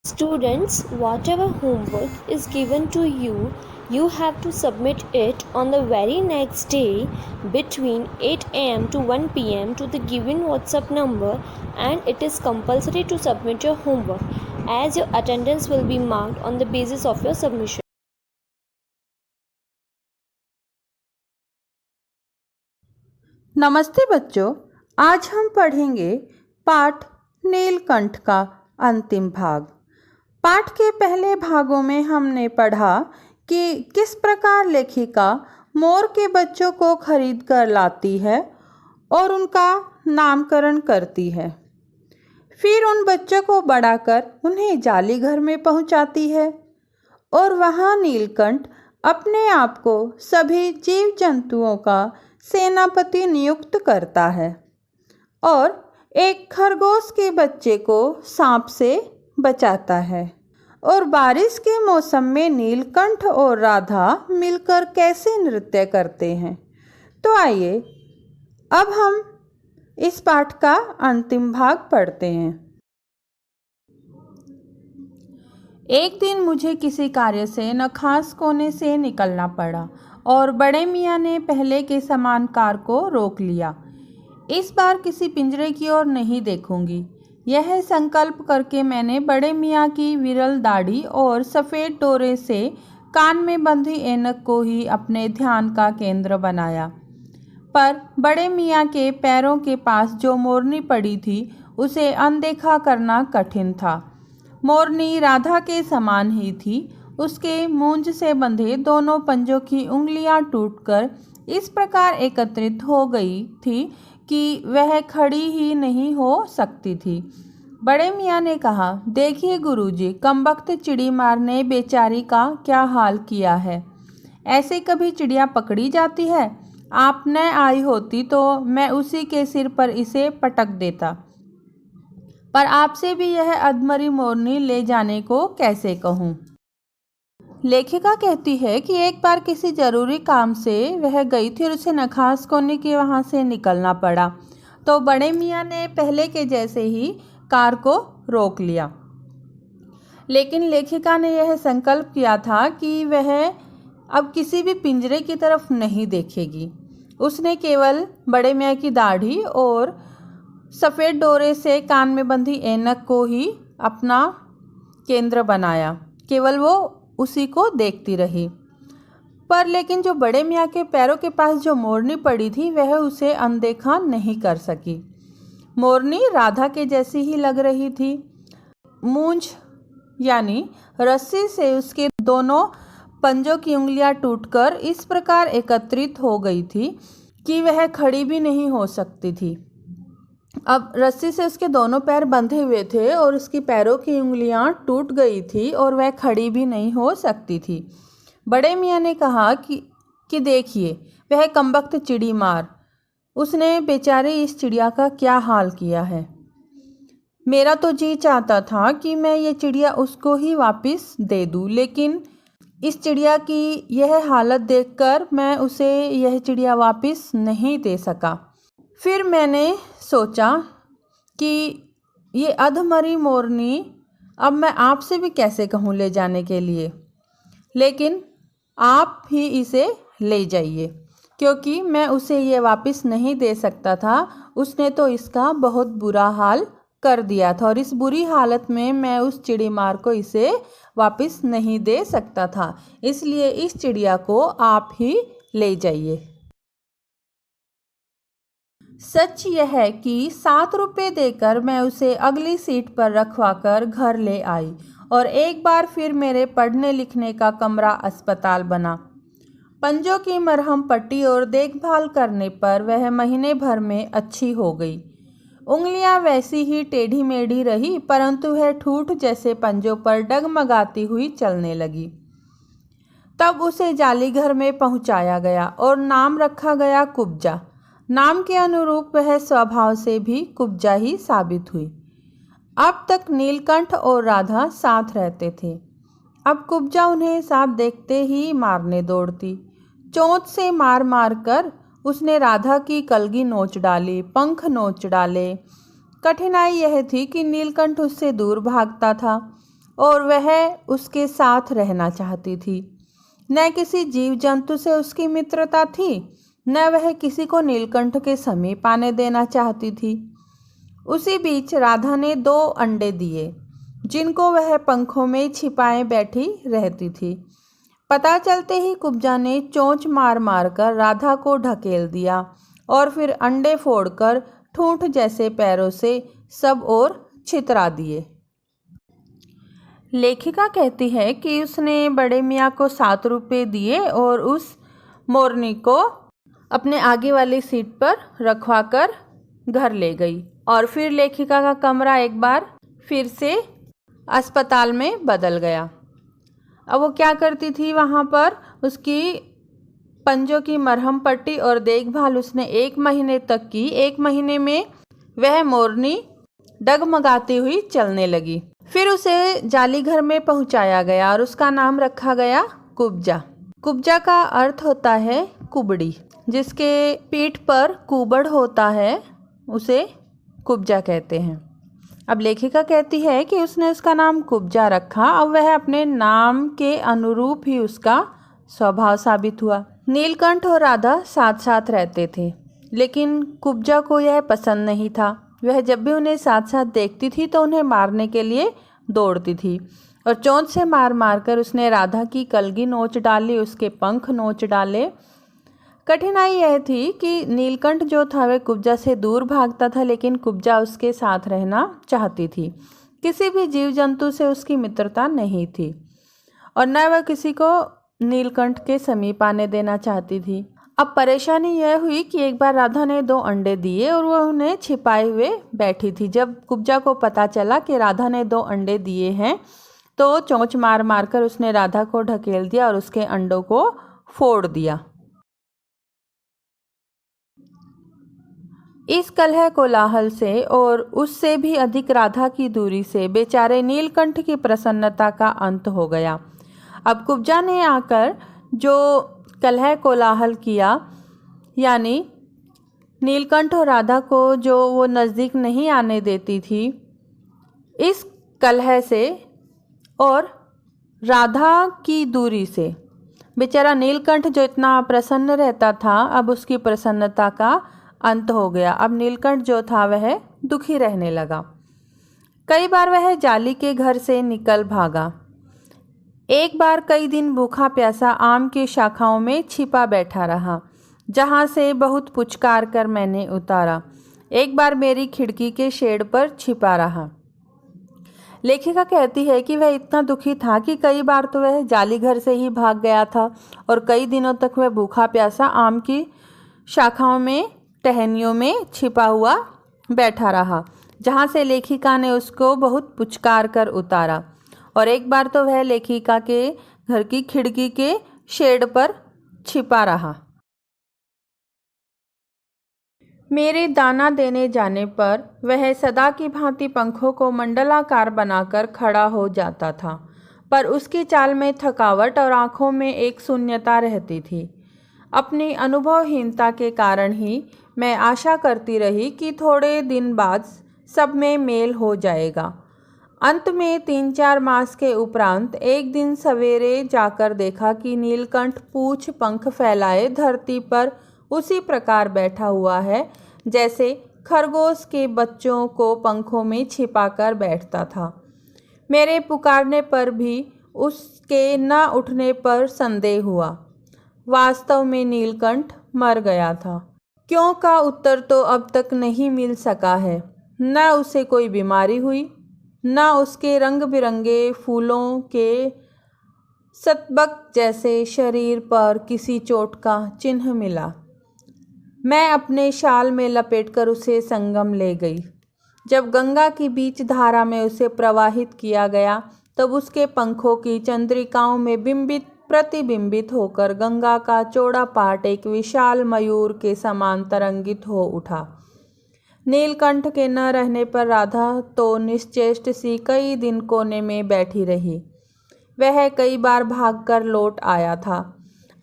Students, whatever homework is given to you, you have to submit it on the very next day between 8 am to 1 pm to the given WhatsApp number, and it is compulsory to submit your homework as your attendance will be marked on the basis of your submission. नमस्ते बच्चों, आज हम पढ़ेंगे पाठ नीलकंठ का अंतिम भाग। पाठ के पहले भागों में हमने पढ़ा कि किस प्रकार लेखिका मोर के बच्चों को खरीद कर लाती है और उनका नामकरण करती है। फिर उन बच्चों को बढ़ाकर उन्हें जाली घर में पहुंचाती है और वहां नीलकंठ अपने आप को सभी जीव जंतुओं का सेनापति नियुक्त करता है और एक खरगोश के बच्चे को सांप से बचाता है। और बारिश के मौसम में नीलकंठ और राधा मिलकर कैसे नृत्य करते हैं। तो आइए अब हम इस पाठ का अंतिम भाग पढ़ते हैं। एक दिन मुझे किसी कार्य से नखास कोने से निकलना पड़ा और बड़े मियाँ ने पहले के समान कार को रोक लिया। इस बार किसी पिंजरे की ओर नहीं देखूंगी, यह संकल्प करके मैंने बड़े मियाँ की विरल दाढ़ी और सफ़ेद डोरे से कान में बंधी ऐनक को ही अपने ध्यान का केंद्र बनाया। पर बड़े मियाँ के पैरों के पास जो मोरनी पड़ी थी उसे अनदेखा करना कठिन था। मोरनी राधा के समान ही थी। उसके मूंज से बंधे दोनों पंजों की उंगलियां टूटकर इस प्रकार एकत्रित हो गई थी कि वह खड़ी ही नहीं हो सकती थी। बड़े मियाँ ने कहा, देखिए गुरुजी, कमबख्त चिड़ीमार ने बेचारी का क्या हाल किया है। ऐसे कभी चिड़िया पकड़ी जाती है? आप न आई होती तो मैं उसी के सिर पर इसे पटक देता, पर आपसे भी यह अधमरी मोरनी ले जाने को कैसे कहूँ। लेखिका कहती है कि एक बार किसी जरूरी काम से वह गई थी और उसे नखास कोने के वहाँ से निकलना पड़ा, तो बड़े मियाँ ने पहले के जैसे ही कार को रोक लिया। लेकिन लेखिका ने यह संकल्प किया था कि वह अब किसी भी पिंजरे की तरफ नहीं देखेगी। उसने केवल बड़े मियाँ की दाढ़ी और सफ़ेद डोरे से कान में बंधी ऐनक को ही अपना केंद्र बनाया। केवल वो उसी को देखती रही। पर लेकिन जो बड़े मियाँ के पैरों के पास जो मोरनी पड़ी थी वह उसे अनदेखा नहीं कर सकी। मोरनी राधा के जैसी ही लग रही थी। मूंछ यानी रस्सी से उसके दोनों पंजों की उंगलियां टूटकर इस प्रकार एकत्रित हो गई थी कि वह खड़ी भी नहीं हो सकती थी। अब रस्सी से उसके दोनों पैर बंधे हुए थे और उसकी पैरों की उंगलियां टूट गई थी और वह खड़ी भी नहीं हो सकती थी। बड़े मियाँ ने कहा कि देखिए, वह कमबख्त चिड़ी मार, उसने बेचारे इस चिड़िया का क्या हाल किया है। मेरा तो जी चाहता था कि मैं ये चिड़िया उसको ही वापस दे दूँ, लेकिन इस चिड़िया की यह हालत देखकर मैं उसे यह चिड़िया वापस नहीं दे सका। फिर मैंने सोचा कि ये अधमरी मोरनी अब मैं आपसे भी कैसे कहूँ ले जाने के लिए, लेकिन आप ही इसे ले जाइए, क्योंकि मैं उसे ये वापस नहीं दे सकता था। उसने तो इसका बहुत बुरा हाल कर दिया था और इस बुरी हालत में मैं उस चिड़ीमार को इसे वापस नहीं दे सकता था। इसलिए इस चिड़िया को आप ही ले जाइए। सच यह है कि 7 रुपये देकर मैं उसे अगली सीट पर रखवाकर घर ले आई और एक बार फिर मेरे पढ़ने लिखने का कमरा अस्पताल बना। पंजों की मरहम पट्टी और देखभाल करने पर वह महीने भर में अच्छी हो गई। उंगलियां वैसी ही टेढ़ी मेढ़ी रही, परंतु वह ठूठ जैसे पंजों पर डगमगाती हुई चलने लगी। तब उसे जाली घर में पहुंचाया गया और नाम रखा गया कुब्जा। नाम के अनुरूप वह स्वभाव से भी कुब्जा ही साबित हुई। अब तक नीलकंठ और राधा साथ रहते थे। अब कुब्जा उन्हें साथ देखते ही मारने दौड़ती। चोंच से मार मार कर उसने राधा की कलगी नोच डाली, पंख नोच डाले। कठिनाई यह थी कि नीलकंठ उससे दूर भागता था। और वह उसके साथ रहना चाहती थी। न किसी जीव जंतु से उसकी मित्रता थी, न वह किसी को नीलकंठ के समीप आने देना चाहती थी। उसी बीच राधा ने 2 अंडे दिए, जिनको वह पंखों में छिपाए बैठी रहती थी। पता चलते ही कुब्जा ने चोंच मार मार कर राधा को ढकेल दिया और फिर अंडे फोड़कर ठूंठ जैसे पैरों से सब ओर छितरा दिए। लेखिका कहती है कि उसने बड़े मियाँ को 7 रुपये दिए और उस मोरनी को अपने आगे वाली सीट पर रखवाकर घर ले गई। और फिर लेखिका का कमरा एक बार फिर से अस्पताल में बदल गया। अब वो क्या करती थी, वहाँ पर उसकी पंजों की मरहम पट्टी और देखभाल उसने 1 महीने तक की। 1 महीने में वह मोरनी डगमगाती हुई चलने लगी। फिर उसे जाली घर में पहुँचाया गया और उसका नाम रखा गया कुब्जा। कुब्जा का अर्थ होता है कुबड़ी। जिसके पीठ पर कुबड़ होता है उसे कुब्जा कहते हैं। अब लेखिका कहती है कि उसने उसका नाम कुब्जा रखा। अब वह अपने नाम के अनुरूप ही उसका स्वभाव साबित हुआ। नीलकंठ और राधा साथ साथ रहते थे, लेकिन कुब्जा को यह पसंद नहीं था। वह जब भी उन्हें साथ साथ देखती थी तो उन्हें मारने के लिए दौड़ती थी और चोंच से मार मार कर उसने राधा की कलगी नोच डाली, उसके पंख नोच डाले। कठिनाई यह थी कि नीलकंठ जो था वह कुब्जा से दूर भागता था, लेकिन कुब्जा उसके साथ रहना चाहती थी। किसी भी जीव जंतु से उसकी मित्रता नहीं थी और न वह किसी को नीलकंठ के समीप आने देना चाहती थी। अब परेशानी यह हुई कि एक बार राधा ने 2 अंडे दिए और वह उन्हें छिपाए हुए बैठी थी। जब कुब्जा को पता चला कि राधा ने 2 अंडे दिए हैं तो चोंच मार मार कर उसने राधा को ढकेल दिया और उसके अंडों को फोड़ दिया। इस कलह कोलाहल से और उससे भी अधिक राधा की दूरी से बेचारे नीलकंठ की प्रसन्नता का अंत हो गया। अब कुब्जा ने आकर जो कलह कोलाहल किया, यानी नीलकंठ और राधा को जो वो नज़दीक नहीं आने देती थी, इस कलह से और राधा की दूरी से बेचारा नीलकंठ जो इतना प्रसन्न रहता था, अब उसकी प्रसन्नता का अंत हो गया। अब नीलकंठ जो था वह दुखी रहने लगा। कई बार वह जाली के घर से निकल भागा। एक बार कई दिन भूखा प्यासा आम की शाखाओं में छिपा बैठा रहा, जहाँ से बहुत पुचकार कर मैंने उतारा। एक बार मेरी खिड़की के शेड पर छिपा रहा। लेखिका कहती है कि वह इतना दुखी था कि कई बार तो वह जाली घर से ही भाग गया था और कई दिनों तक वह भूखा प्यासा आम की शाखाओं में टहनियों में छिपा हुआ बैठा रहा, जहाँ से लेखिका ने उसको बहुत पुचकार कर उतारा। और एक बार तो वह लेखिका के घर की खिड़की के शेड पर छिपा रहा। मेरे दाना देने जाने पर वह सदा की भांति पंखों को मंडलाकार बनाकर खड़ा हो जाता था, पर उसकी चाल में थकावट और आँखों में एक शून्यता रहती थी। अपनी अनुभवहीनता के कारण ही मैं आशा करती रही कि थोड़े दिन बाद सब में मेल हो जाएगा। अंत में 3-4 मास के उपरांत एक दिन सवेरे जाकर देखा कि नीलकंठ पूँछ पंख फैलाए धरती पर उसी प्रकार बैठा हुआ है जैसे खरगोश के बच्चों को पंखों में छिपाकर बैठता था। मेरे पुकारने पर भी उसके न उठने पर संदेह हुआ। वास्तव में नीलकंठ मर गया था। क्यों का उत्तर तो अब तक नहीं मिल सका है। न उसे कोई बीमारी हुई, न उसके रंग बिरंगे फूलों के सतबक जैसे शरीर पर किसी चोट का चिन्ह मिला। मैं अपने शाल में लपेटकर उसे संगम ले गई। जब गंगा की बीच धारा में उसे प्रवाहित किया गया, तब उसके पंखों की चंद्रिकाओं में बिंबित प्रतिबिंबित होकर गंगा का चौड़ा पाट एक विशाल मयूर के समान तरंगित हो उठा। नीलकंठ के न रहने पर राधा तो निश्चेष्ट सी कई दिन कोने में बैठी रही। वह कई बार भागकर लौट आया था,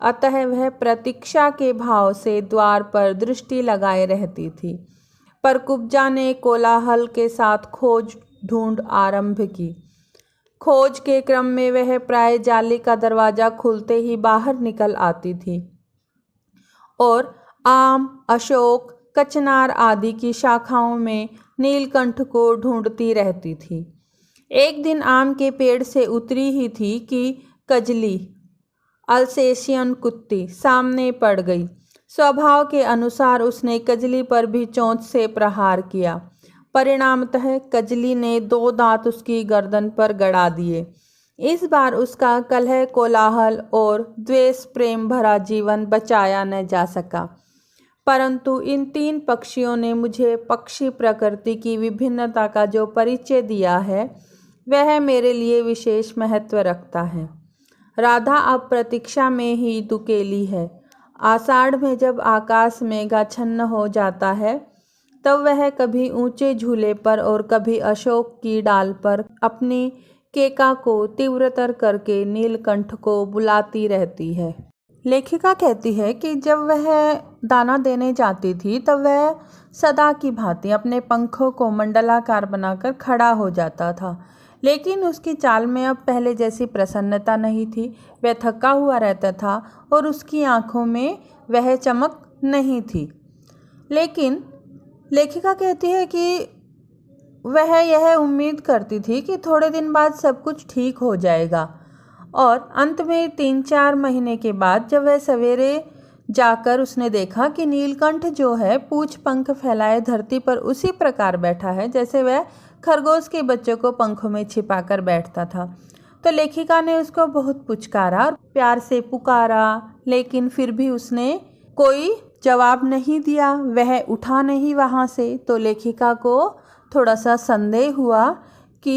अतः वह प्रतीक्षा के भाव से द्वार पर दृष्टि लगाए रहती थी। पर कुब्जा ने कोलाहल के साथ खोज ढूंढ आरंभ की। खोज के क्रम में वह प्राय जाली का दरवाज़ा खुलते ही बाहर निकल आती थी और आम, अशोक, कचनार आदि की शाखाओं में नीलकंठ को ढूंढती रहती थी। एक दिन आम के पेड़ से उतरी ही थी कि कजली, अल्सेशियन कुत्ती, सामने पड़ गई। स्वभाव के अनुसार उसने कजली पर भी चोंच से प्रहार किया। परिणामतः कजली ने 2 दांत उसकी गर्दन पर गड़ा दिए। इस बार उसका कलह, कोलाहल और द्वेष प्रेम भरा जीवन बचाया न जा सका, परंतु इन 3 पक्षियों ने मुझे पक्षी प्रकृति की विभिन्नता का जो परिचय दिया है वह मेरे लिए विशेष महत्व रखता है। राधा अब प्रतीक्षा में ही दुकेली है। आषाढ़ में जब आकाश मेघाच्छन्न हो जाता है तब वह कभी ऊंचे झूले पर और कभी अशोक की डाल पर अपनी केका को तीव्रतर करके नीलकंठ को बुलाती रहती है। लेखिका कहती है कि जब वह दाना देने जाती थी तब वह सदा की भांति अपने पंखों को मंडलाकार बनाकर खड़ा हो जाता था, लेकिन उसकी चाल में अब पहले जैसी प्रसन्नता नहीं थी। वह थका हुआ रहता था और उसकी आंखों में वह चमक नहीं थी। लेकिन लेखिका कहती है कि वह यह उम्मीद करती थी कि थोड़े दिन बाद सब कुछ ठीक हो जाएगा, और अंत में 3-4 महीने के बाद जब वह सवेरे जाकर उसने देखा कि नीलकंठ जो है पूछ पंख फैलाए धरती पर उसी प्रकार बैठा है जैसे वह खरगोश के बच्चों को पंखों में छिपाकर बैठता था, तो लेखिका ने उसको बहुत पुचकारा और प्यार से पुकारा, लेकिन फिर भी उसने कोई जवाब नहीं दिया। वह उठा नहीं वहाँ से। तो लेखिका को थोड़ा सा संदेह हुआ कि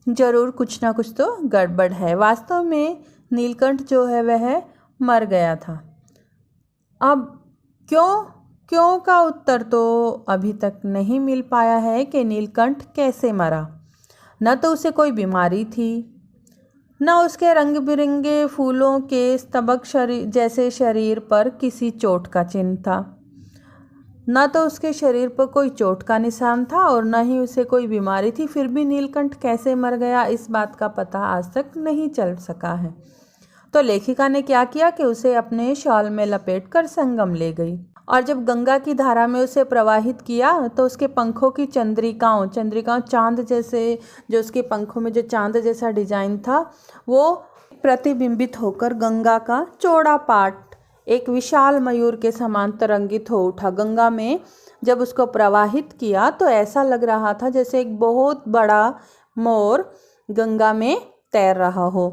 जरूर कुछ ना कुछ तो गड़बड़ है। वास्तव में नीलकंठ जो है वह मर गया था। अब क्यों का उत्तर तो अभी तक नहीं मिल पाया है कि नीलकंठ कैसे मरा। न तो उसे कोई बीमारी थी, न उसके रंग बिरंगे फूलों के स्तबक जैसे शरीर पर किसी चोट का चिन्ह था, न तो उसके शरीर पर कोई चोट का निशान था और न ही उसे कोई बीमारी थी। फिर भी नीलकंठ कैसे मर गया इस बात का पता आज तक नहीं चल सका है। तो लेखिका ने क्या किया कि उसे अपने शॉल में लपेटकर संगम ले गई और जब गंगा की धारा में उसे प्रवाहित किया तो उसके पंखों की चंद्रिकाओं चांद जैसे, जो उसके पंखों में जो चांद जैसा डिजाइन था वो प्रतिबिंबित होकर गंगा का चौड़ा पाट एक विशाल मयूर के समान तरंगित हो उठा। गंगा में जब उसको प्रवाहित किया तो ऐसा लग रहा था जैसे एक बहुत बड़ा मोर गंगा में तैर रहा हो।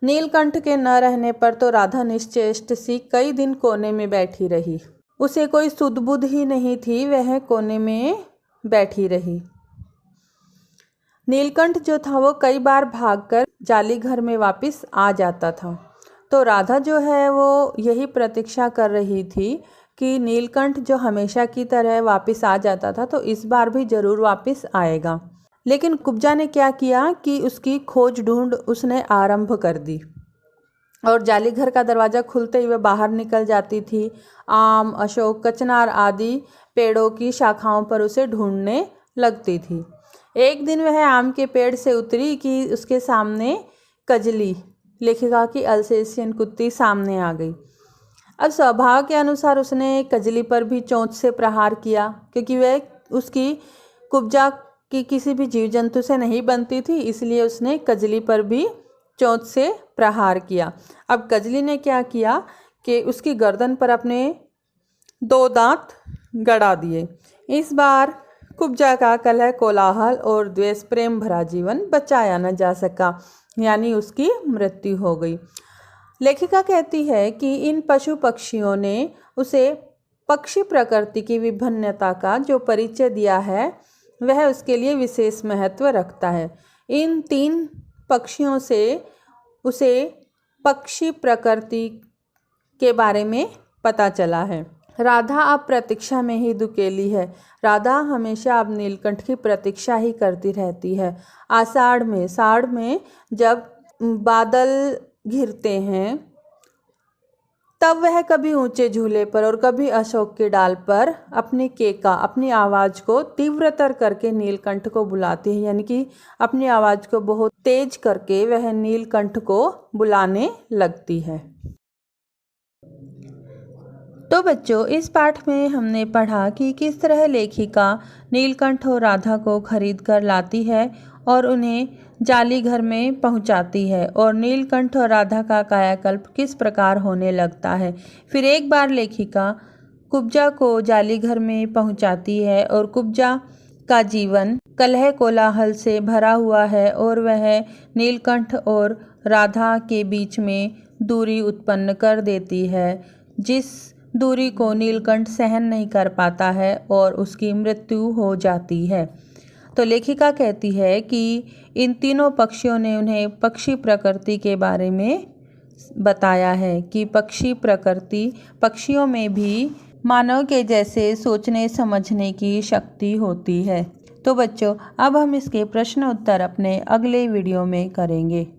नीलकंठ के न रहने पर तो राधा निश्चेष्ट सी कई दिन कोने में बैठी रही। उसे कोई सुध बुध ही नहीं थी, वह कोने में बैठी रही। नीलकंठ जो था वो कई बार भागकर जाली घर में वापस आ जाता था, तो राधा जो है वो यही प्रतीक्षा कर रही थी कि नीलकंठ जो हमेशा की तरह वापस आ जाता था तो इस बार भी ज़रूर वापस आएगा। लेकिन कुब्जा ने क्या किया कि उसकी खोज ढूंढ उसने आरंभ कर दी और जाली घर का दरवाज़ा खुलते ही वह बाहर निकल जाती थी। आम, अशोक, कचनार आदि पेड़ों की शाखाओं पर उसे ढूंढने लगती थी। एक दिन वह आम के पेड़ से उतरी कि उसके सामने कजली, लेखिका की अल्सेशियन कुत्ती, सामने आ गई। अब स्वभाव के अनुसार उसने कजली पर भी चोंच से प्रहार किया, क्योंकि वह उसकी कुब्जा की किसी भी जीव जंतु से नहीं बनती थी, इसलिए उसने कजली पर भी चोंच से प्रहार किया। अब कजली ने क्या किया कि उसकी गर्दन पर अपने 2 दांत गड़ा दिए। इस बार कुब्जा का कलह, कोलाहल और द्वेष प्रेम भरा जीवन बचाया न जा सका, यानी उसकी मृत्यु हो गई। लेखिका कहती है कि इन पशु पक्षियों ने उसे पक्षी प्रकृति की विभिन्नता का जो परिचय दिया है वह उसके लिए विशेष महत्व रखता है। इन 3 पक्षियों से उसे पक्षी प्रकृति के बारे में पता चला है। राधा अब प्रतीक्षा में ही दुकेली है। राधा हमेशा अब नीलकंठ की प्रतीक्षा ही करती रहती है। साढ़ में जब बादल घिरते हैं तब वह कभी ऊंचे झूले पर और कभी अशोक की डाल पर अपनी आवाज़ को तीव्रतर करके नीलकंठ को बुलाती है, यानी कि अपनी आवाज़ को बहुत तेज करके वह नीलकंठ को बुलाने लगती है। तो बच्चों, इस पाठ में हमने पढ़ा कि किस तरह लेखिका नीलकंठ और राधा को खरीद कर लाती है और उन्हें जाली घर में पहुंचाती है, और नीलकंठ और राधा का कायाकल्प किस प्रकार होने लगता है। फिर एक बार लेखिका कुब्जा को जाली घर में पहुंचाती है और कुब्जा का जीवन कलह कोलाहल से भरा हुआ है और वह नीलकंठ और राधा के बीच में दूरी उत्पन्न कर देती है, जिस दूरी को नीलकंठ सहन नहीं कर पाता है और उसकी मृत्यु हो जाती है। तो लेखिका कहती है कि इन तीनों पक्षियों ने उन्हें पक्षी प्रकृति के बारे में बताया है कि पक्षियों में भी मानव के जैसे सोचने समझने की शक्ति होती है। तो बच्चों, अब हम इसके प्रश्न उत्तर अपने अगले वीडियो में करेंगे।